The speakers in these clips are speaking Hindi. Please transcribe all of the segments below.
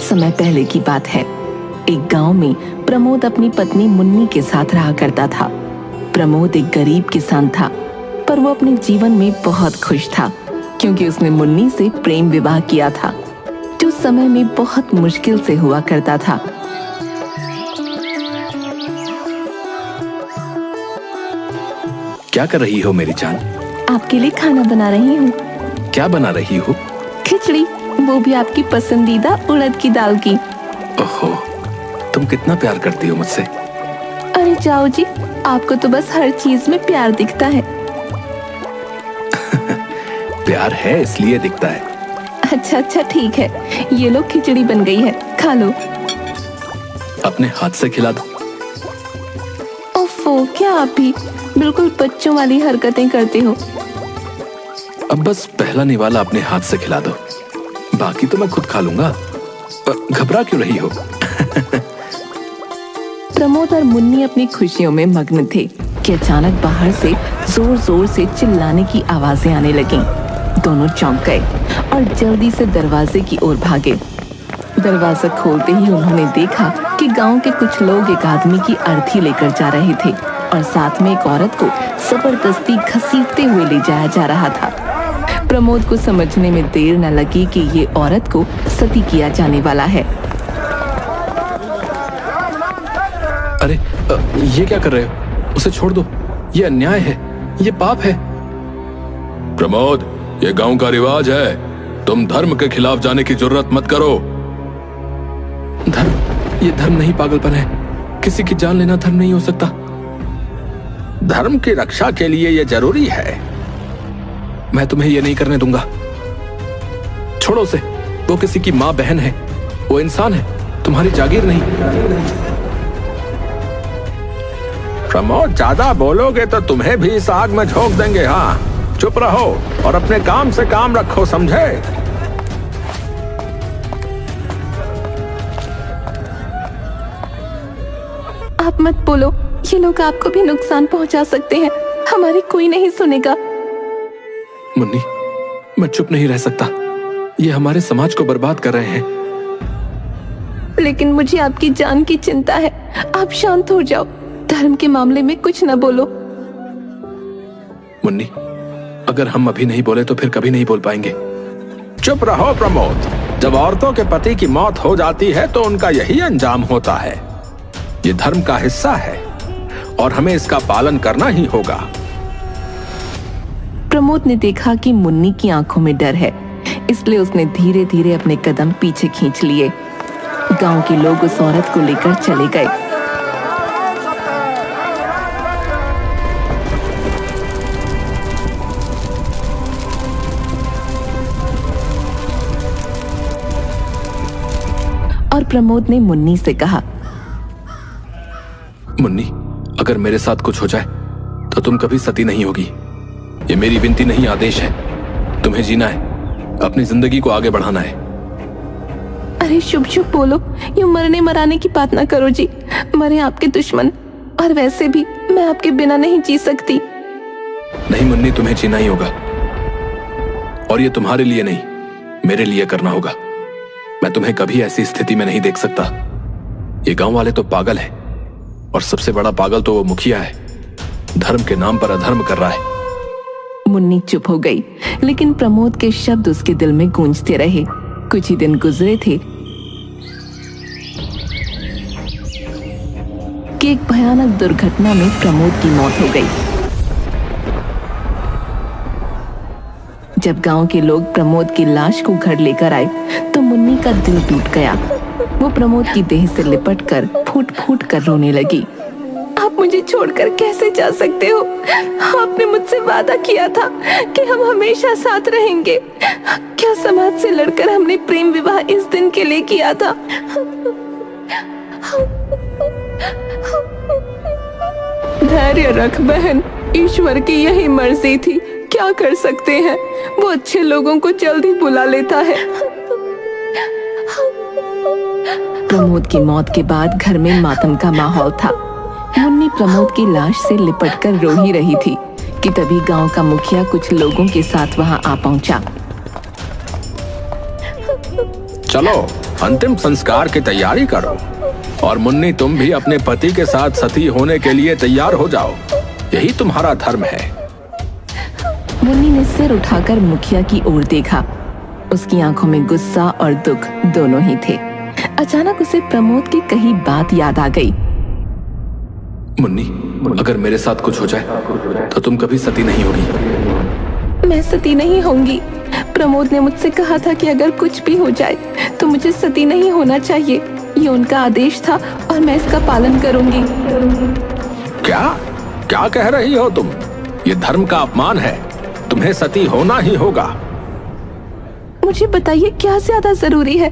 समय पहले की बात है। एक गांव में प्रमोद अपनी पत्नी मुन्नी के साथ रहा करता था। प्रमोद एक गरीब किसान था, पर वो अपने जीवन में बहुत खुश था क्योंकि उसने मुन्नी से प्रेम विवाह किया था, जो समय में बहुत मुश्किल से हुआ करता था। क्या कर रही हो मेरी जान? आपके लिए खाना बना रही हूँ। क्या बना रही हो? खिचड़ी, वो भी आपकी पसंदीदा उड़द की दाल की। ओहो, तुम कितना प्यार करती हो मुझसे। अरे जाओ जी, आपको तो बस हर चीज में प्यार दिखता है। प्यार है इसलिए दिखता है। अच्छा ठीक है, ये लो खिचड़ी बन गई है, खा लो। अपने हाथ से खिला दो। ओफो, क्या आप भी बिल्कुल बच्चों वाली हरकतें करते हो। अब बस पहला निवाला अपने हाथ से खिला दो, बाकी तो मैं खुद खा लूंगा। घबरा क्यों रही हो? प्रमोद और मुन्नी अपनी खुशियों में मग्न थे कि अचानक बाहर से जोर जोर से चिल्लाने की आवाजें आने लगीं। दोनों चौंक गए और जल्दी से दरवाजे की ओर भागे। दरवाजा खोलते ही उन्होंने देखा कि गांव के कुछ लोग एक आदमी की अर्थी लेकर जा रहे थे और साथ में एक औरत को जबरदस्ती घसीटते हुए ले जाया जा रहा था। प्रमोद को समझने में देर न लगी कि ये औरत को सती किया जाने वाला है। अरे ये क्या कर रहे हो? उसे छोड़ दो, ये अन्याय है, ये पाप है। प्रमोद, ये गांव का रिवाज है, तुम धर्म के खिलाफ जाने की जरूरत मत करो। धर्म? ये धर्म नहीं, पागलपन है। किसी की जान लेना धर्म नहीं हो सकता। धर्म की रक्षा के लिए ये जरूरी है। मैं तुम्हें ये नहीं करने दूंगा। छोड़ो उसे, वो किसी की माँ बहन है, वो इंसान है, तुम्हारी जागीर नहीं। प्रमोद, ज्यादा बोलोगे तो तुम्हें भी इस आग में झोंक देंगे। हाँ, चुप रहो और अपने काम से काम रखो, समझे? आप मत बोलो, ये लोग आपको भी नुकसान पहुंचा सकते हैं। हमारी कोई नहीं सुनेगा। मुन्नी, मैं चुप नहीं रह सकता। ये हमारे समाज को बर्बाद कर रहे हैं। लेकिन मुझे आपकी जान की चिंता है। आप शांत हो जाओ, धर्म के मामले में कुछ न बोलो। मुन्नी, अगर हम अभी नहीं बोले तो फिर कभी नहीं बोल पाएंगे। चुप रहो प्रमोद। जब औरतों के पति की मौत हो जाती है तो उनका यही अंजाम होता है। ये धर्म का हिस्सा है और हमें इसका पालन करना ही होगा। प्रमोद ने देखा कि मुन्नी की आंखों में डर है, इसलिए उसने धीरे धीरे अपने कदम पीछे खींच लिए। गांव के लोग उस औरत को लेकर चले गए। और प्रमोद ने मुन्नी से कहा, मुन्नी, अगर मेरे साथ कुछ हो जाए तो तुम कभी सती नहीं होगी। ये मेरी विनती नहीं, आदेश है। तुम्हें जीना है, अपनी जिंदगी को आगे बढ़ाना है। अरे शुभ शुभ बोलो, यूं मरने मराने की बात ना करो जी। मरे आपके दुश्मन, और वैसे भी मैं आपके बिना नहीं जी सकती। नहीं मुन्नी, तुम्हें जीना ही होगा, और ये तुम्हारे लिए नहीं, मेरे लिए करना होगा। मैं तुम्हें कभी ऐसी स्थिति में नहीं देख सकता। ये गांव वाले तो पागल हैं, और सबसे बड़ा पागल तो वो मुखिया है, धर्म के नाम पर अधर्म कर रहा है। मुन्नी चुप हो गई, लेकिन प्रमोद के शब्द उसके दिल में गूंजते रहे। कुछ ही दिन गुजरे थे कि एक भयानक दुर्घटना में प्रमोद की मौत हो गई। जब गांव के लोग प्रमोद की लाश को घर लेकर आए तो मुन्नी का दिल टूट गया। वो प्रमोद की देह से लिपटकर फूट फूट कर रोने लगी। आप मुझे छोड़कर कैसे जा सकते हो? आपने मुझसे वादा किया था कि हम हमेशा साथ रहेंगे। क्या समाज से लड़कर हमने प्रेम विवाह इस दिन के लिए किया था? धैर्य रख बहन, ईश्वर की यही मर्जी थी। क्या कर सकते हैं, वो अच्छे लोगों को जल्दी बुला लेता है। प्रमोद की मौत के बाद घर में मातम का माहौल था। मुन्नी प्रमोद की लाश से लिपटकर रो ही रही थी कि तभी गांव का मुखिया कुछ लोगों के साथ वहां आ पहुंचा। चलो अंतिम संस्कार की तैयारी करो। और मुन्नी, तुम भी अपने पति के साथ सती होने के लिए तैयार हो जाओ। यही तुम्हारा धर्म है। मुन्नी ने सिर उठाकर मुखिया की ओर देखा। उसकी आंखों में गुस्सा और दुख दोनों ही थे। अचानक उसे प्रमोद की कही बात याद आ गई। मुन्नी, अगर मेरे साथ कुछ हो जाए तो तुम कभी सती नहीं होगी। मैं सती नहीं होंगी। प्रमोद ने मुझसे कहा था कि अगर कुछ भी हो जाए तो मुझे सती नहीं होना चाहिए। ये उनका आदेश था और मैं इसका पालन करूंगी। क्या क्या कह रही हो तुम? ये धर्म का अपमान है। तुम्हें सती होना ही होगा। मुझे बताइए, क्या ज्यादा जरूरी है,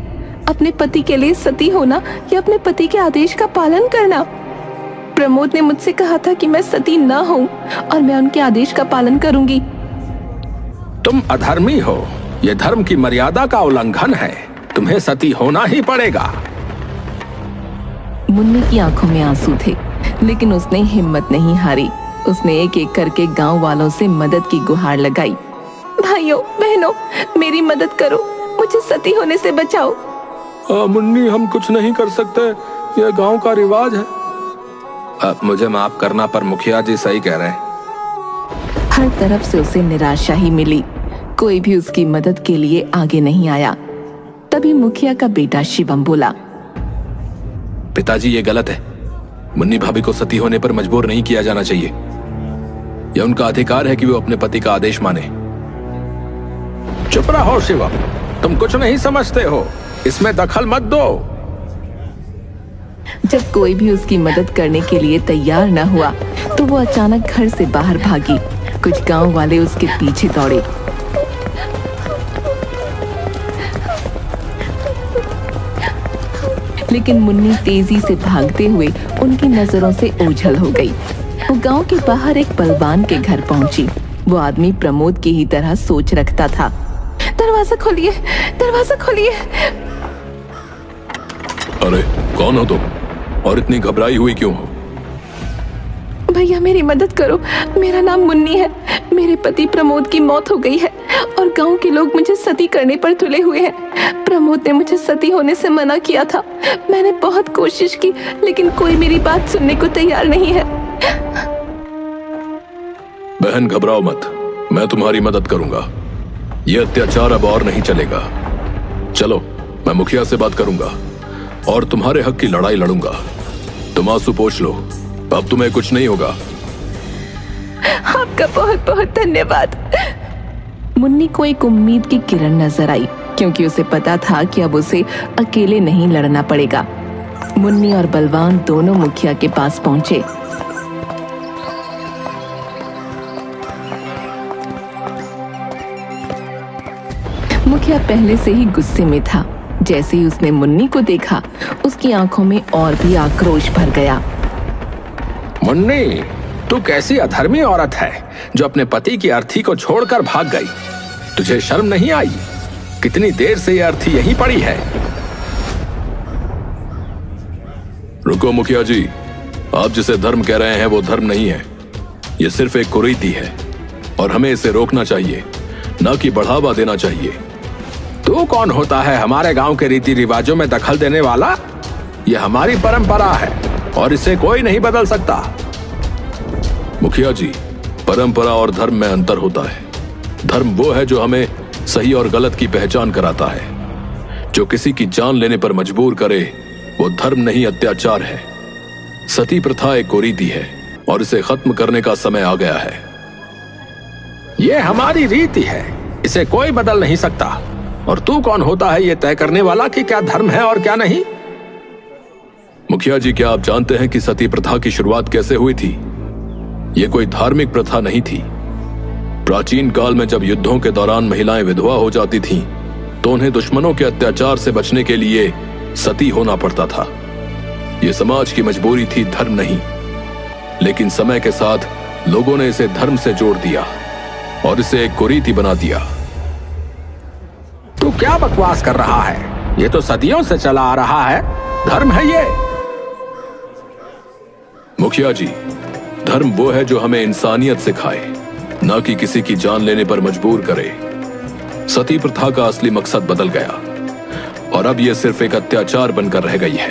अपने पति के लिए सती होना या अपने पति के आदेश का पालन करना? प्रमोद ने मुझसे कहा था कि मैं सती न हूं और मैं उनके आदेश का पालन करूंगी। तुम अधर्मी हो। यह धर्म की मर्यादा का उल्लंघन है। तुम्हें सती होना ही पड़ेगा। मुन्नी की आंखों में आंसू थे, लेकिन उसने हिम्मत नहीं हारी। उसने एक एक करके गांव वालों से मदद की गुहार लगाई। भाइयों बहनों, मेरी मदद करो, मुझे सती होने से बचाओ। मुन्नी, हम कुछ नहीं कर सकते। यह गांव का रिवाज है। मुझे माफ करना, पर मुखिया जी सही कह रहे हैं। हर तरफ से उसे निराशा ही मिली। कोई भी उसकी मदद के लिए आगे नहीं आया। तभी मुखिया का बेटा शिवम बोला, पिताजी, ये गलत है। मुन्नी भाभी को सती होने पर मजबूर नहीं किया जाना चाहिए। यह उनका अधिकार है कि वो अपने पति का आदेश माने। चुप रहो शिवम, तुम कुछ नहीं समझते हो। इसमें दखल मत दो। जब कोई भी उसकी मदद करने के लिए तैयार न हुआ तो वो अचानक घर से बाहर भागी। कुछ गांव वाले उसके पीछे दौड़े। लेकिन मुन्नी तेजी से भागते हुए उनकी नजरों से ओझल हो गई। वो गांव के बाहर एक बलवान के घर पहुंची। वो आदमी प्रमोद की ही तरह सोच रखता था। दरवाजा खोलिए, दरवाजा खोलिए। अरे कौन हो तुम और इतनी घबराई हुई क्यों हो? भैया मेरी मदद करो, मेरा नाम मुन्नी है। मेरे पति प्रमोद की मौत हो गई है और गांव के लोग मुझे सती करने पर तुले हुए हैं। प्रमोद ने मुझे सती होने से मना किया था। मैंने बहुत कोशिश की, लेकिन कोई मेरी बात सुनने को तैयार नहीं है। बहन घबराओ मत, मैं तुम्हारी मदद करूंगा। यह अत्याचार अब और नहीं चलेगा। चलो, मैं मुखिया से बात करूंगा और तुम्हारे हक की लड़ाई लड़ूंगा। तुम आंसू पोंछ लो, अब तुम्हें कुछ नहीं होगा। आपका बहुत बहुत धन्यवाद। मुन्नी को एक उम्मीद की किरण नजर आई, क्योंकि उसे पता था कि अब उसे अकेले नहीं लड़ना पड़ेगा। मुन्नी और बलवान दोनों मुखिया के पास पहुंचे। मुखिया पहले से ही गुस्से में था। जैसे ही उसने मुन्नी को देखा, उसकी आंखों में और भी आक्रोश भर गया। मुन्नी, तू कैसी अधर्मी औरत है जो अपने पति की अर्थी को छोड़कर भाग गई। तुझे शर्म नहीं आई? कितनी देर से यह अर्थी यहीं पड़ी है। रुको मुखिया जी, आप जिसे धर्म कह रहे हैं वो धर्म नहीं है। यह सिर्फ एक कुरीति है और हमें इसे रोकना चाहिए, न कि बढ़ावा देना चाहिए। तू कौन होता है हमारे गांव के रीति रिवाजों में दखल देने वाला? यह हमारी परंपरा है और इसे कोई नहीं बदल सकता। मुखिया जी, परंपरा और धर्म में अंतर होता है। धर्म वो है जो हमें सही और गलत की पहचान कराता है। जो किसी की जान लेने पर मजबूर करे वो धर्म नहीं, अत्याचार है। सती प्रथा एक कुरीति है और इसे खत्म करने का समय आ गया है। यह हमारी रीति है, इसे कोई बदल नहीं सकता। और तू कौन होता है यह तय करने वाला कि क्या धर्म है और क्या नहीं? मुखिया जी, क्या आप जानते हैं कि सती प्रथा की शुरुआत कैसे हुई थी? यह कोई धार्मिक प्रथा नहीं थी। प्राचीन काल में जब युद्धों के दौरान महिलाएं विधवा हो जाती थीं, तो उन्हें दुश्मनों के अत्याचार से बचने के लिए सती होना पड़ता था। यह समाज की मजबूरी थी, धर्म नहीं। लेकिन समय के साथ लोगों ने इसे धर्म से जोड़ दिया और इसे एक कुरीति बना दिया। तू क्या बकवास कर रहा है? ये तो सदियों से चला आ रहा है। धर्म है ये? मुखिया जी, धर्म वो है जो हमें इंसानियत सिखाए, न कि किसी की जान लेने पर मजबूर करे। सती प्रथा का असली मकसद बदल गया और अब ये सिर्फ एक अत्याचार बनकर रह गई है।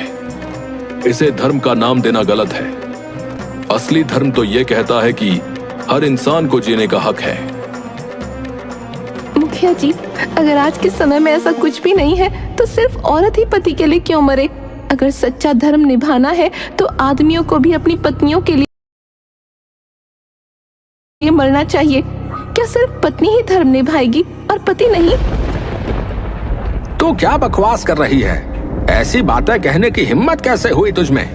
इसे धर्म का नाम देना गलत है। असली धर्म तो ये कहता है कि हर इंसान को जीने का हक है। मुखिया जी, अगर आज के समय में ऐसा कुछ भी नहीं है तो सिर्फ औरत ही पति के लिए क्यों मरे? अगर सच्चा धर्म निभाना है तो आदमियों को भी अपनी पत्नियों के लिए मरना चाहिए। क्या सिर्फ पत्नी ही धर्म निभाएगी और पति नहीं? तू क्या बकवास कर रही है? ऐसी बातें कहने की हिम्मत कैसे हुई तुझमें?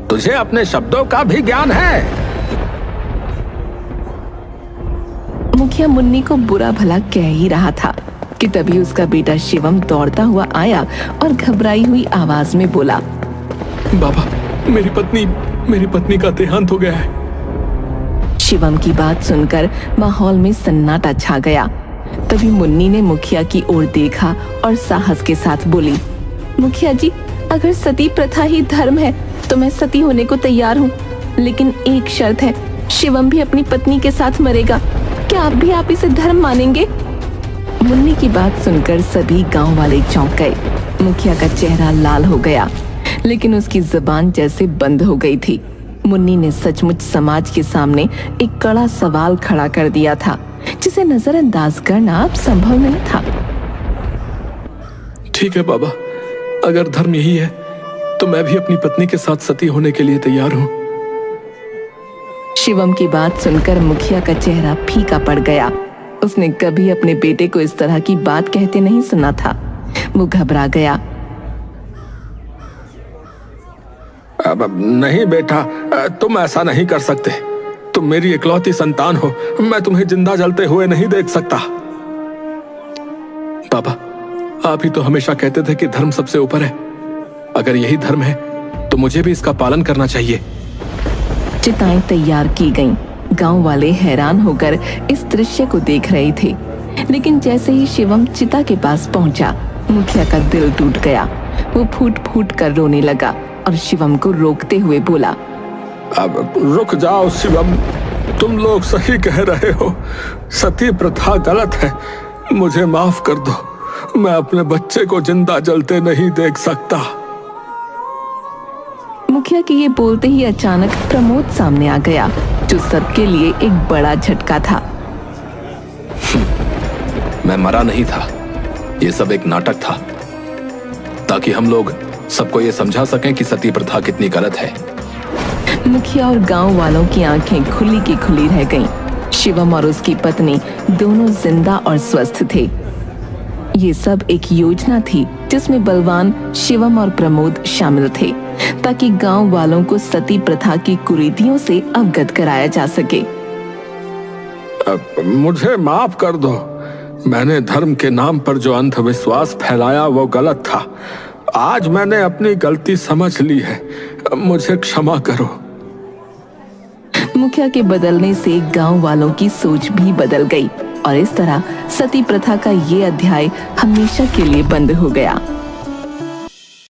तुझे अपने शब्दों का भी ज्ञान है? मुखिया मुन्नी को बुरा भला कह ही रहा था कि तभी उसका बेटा शिवम दौड़ता हुआ आया और घबराई हुई आवाज में बोला, बाबा, मेरी पत्नी का देहांत हो गया है। शिवम की बात सुनकर माहौल में सन्नाटा छा गया। तभी मुन्नी ने मुखिया की ओर देखा और साहस के साथ बोली, मुखिया जी, अगर सती प्रथा ही धर्म है तो मैं सती होने को तैयार हूँ, लेकिन एक शर्त है, शिवम भी अपनी पत्नी के साथ मरेगा। क्या आप इसे धर्म मानेंगे? मुन्नी की बात सुनकर सभी गांव वाले चौंक गए। मुखिया का चेहरा लाल हो गया, लेकिन उसकी जुबान जैसे बंद हो गई थी। मुन्नी ने सचमुच समाज के सामने एक कड़ा सवाल खड़ा कर दिया था, जिसे नजरअंदाज करना अब संभव नहीं था। ठीक है बाबा, अगर धर्म यही है तो मैं भी अपनी पत्नी के साथ सती होने के लिए तैयार हूँ। शिवम की बात सुनकर मुखिया का चेहरा फीका पड़ गया। उसने कभी अपने बेटे को इस तरह की बात कहते नहीं सुना था। वो घबरा गया। अब नहीं बेटा, तुम ऐसा नहीं कर सकते। तुम मेरी इकलौती संतान हो, मैं तुम्हें जिंदा जलते हुए नहीं देख सकता। बाबा, आप ही तो हमेशा कहते थे कि धर्म सबसे ऊपर है। अगर यही धर्म है तो मुझे भी इसका पालन करना चाहिए। चिताएं तैयार की गईं। गांव वाले हैरान होकर इस दृश्य को देख रहे थे, लेकिन जैसे ही शिवम चिता के पास पहुंचा, मुखिया का दिल टूट गया। वो फूट फूट कर रोने लगा और शिवम को रोकते हुए बोला, अब रुक जाओ शिवम, तुम लोग सही कह रहे हो। सती प्रथा गलत है, मुझे माफ कर दो। मैं अपने बच्चे को जिंदा जलते नहीं देख सकता। मुखिया के ये बोलते ही अचानक प्रमोद सामने आ गया, जो सबके लिए एक बड़ा झटका था। मैं मरा नहीं था, ये सब एक नाटक था, ताकि हम लोग सबको ये समझा सकें कि सती प्रथा कितनी गलत है। मुखिया और गांव वालों की आंखें खुली की खुली रह गईं। शिवम और उसकी पत्नी दोनों जिंदा और स्वस्थ थे। ये सब एक योजना थी जिसमें बलवान, शिवम और प्रमोद शामिल थे, ताकि गांव वालों को सती प्रथा की कुरीतियों से अवगत कराया जा सके। मुझे माफ कर दो। मैंने धर्म के नाम पर जो अंधविश्वास फैलाया वो गलत था। आज मैंने अपनी गलती समझ ली है, मुझे क्षमा करो। मुखिया के बदलने से गांव वालों की सोच भी बदल गई और इस तरह सती प्रथा का ये अध्याय हमेशा के लिए बंद हो गया।